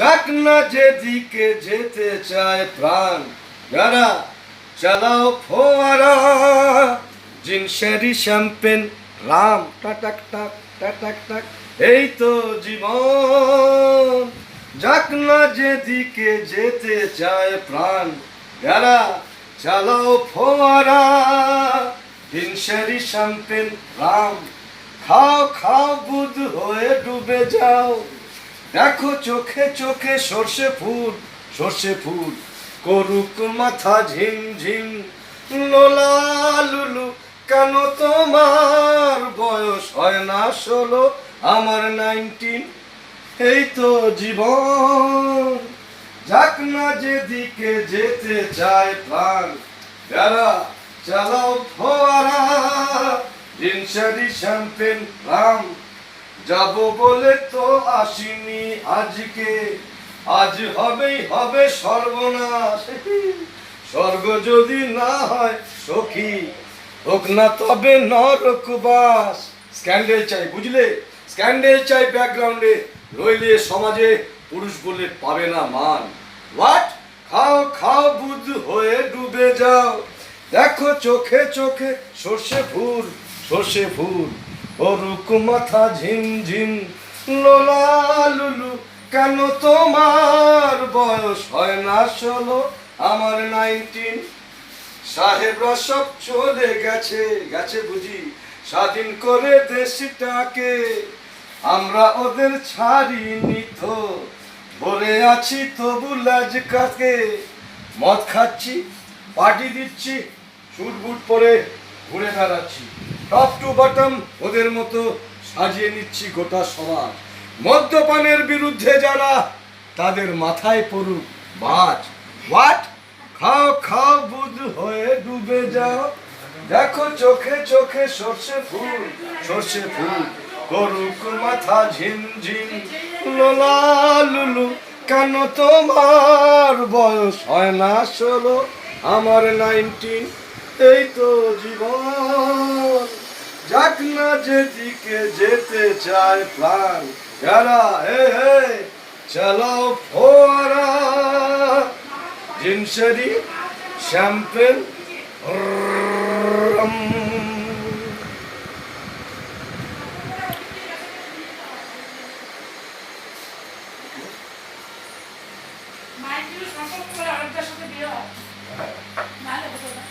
যাক না যেদিকে যেতে চায় প্রাণ, যারা চালাও ফোয়ারা, জিনসেরি শ্যাম্পেন রাম টাটাক টাক টাটাক টাক, এই তো জীবন। যাক না যেদিকে যেতে চায় প্রাণ, যারা চালাও ফোয়ারা, জিনসেরি শ্যাম্পেন রাম, খাও খাও বুধ হয়ে ডুবে যাও। দেখো চোখে চোখে সর্ষে ফুল, সর্ষে ফুল করুক মাথা ঝিমঝিম। লোলা লুলু কেন তোমার বয়স হয় না 16, আমার 19, এই তো জীবন। যাক না যেদিকে যেতে চায় প্রাণ, যারা চালাও ফোয়ারা, জিনসারি শ্যাম্পেন রাম। যাব বলে তো আসিনি আজকে, আজ হবেই হবে সর্বনাশ। স্বর্গ যদি না হয় সখী, হোক না তবে নরকবাস। স্ক্যান্ডেল চাই, বুঝলে? স্ক্যান্ডেল চাই ব্যাকগ্রাউন্ডে, নইলে সমাজে পুরুষ বলে পাবে না মান। হোয়াট? খাও খাও বুধ হয়ে ডুবে যাও। দেখো চোখে চোখে সর্ষে ফুল, সর্ষে ফুল করুক মাথা ঝিমঝিম। লোলা লুলু কেন তোমার বয়স হয় না 16, আমার 19, সাহেবরা সব চলে গেছে, গেছে বুঝি স্বাধীন করে দেশটাকে। আমরা ওদের ছাড়িনি তো, বলে আছি তবু লাজ কাকে। মদ খাচ্ছি, পার্টি দিচ্ছি, স্যুট বুট পরে ঘুরে বেড়াচ্ছি, টপ টু বটম ওদের মতো সাজিয়ে নিচ্ছি গোটা সমাজ। মদ্যপানের বিরুদ্ধে যারা, তাদের মাথায় পড়ুক বাজ। হোয়াট? খাও খাও বুধ হয়ে ডুবে যাও। দেখো চোখে চোখে সর্ষে ফুল, সর্ষে ফুল করুক মাথা ঝিমঝিম। লোলা লুলু কেন তোমার বয়স হয় না 16, আমার 19, এই তো জীবন। যাক না যেদিকে যেতে চায় প্রাণ, যারা হে হে চালাও ফোয়ারা, জিনসেরি শ্যাম্পেন রাম। মাইকেল সম্পর্ক করে আরেকটার সাথে বিয়ে হয়, নাহলে হতো না।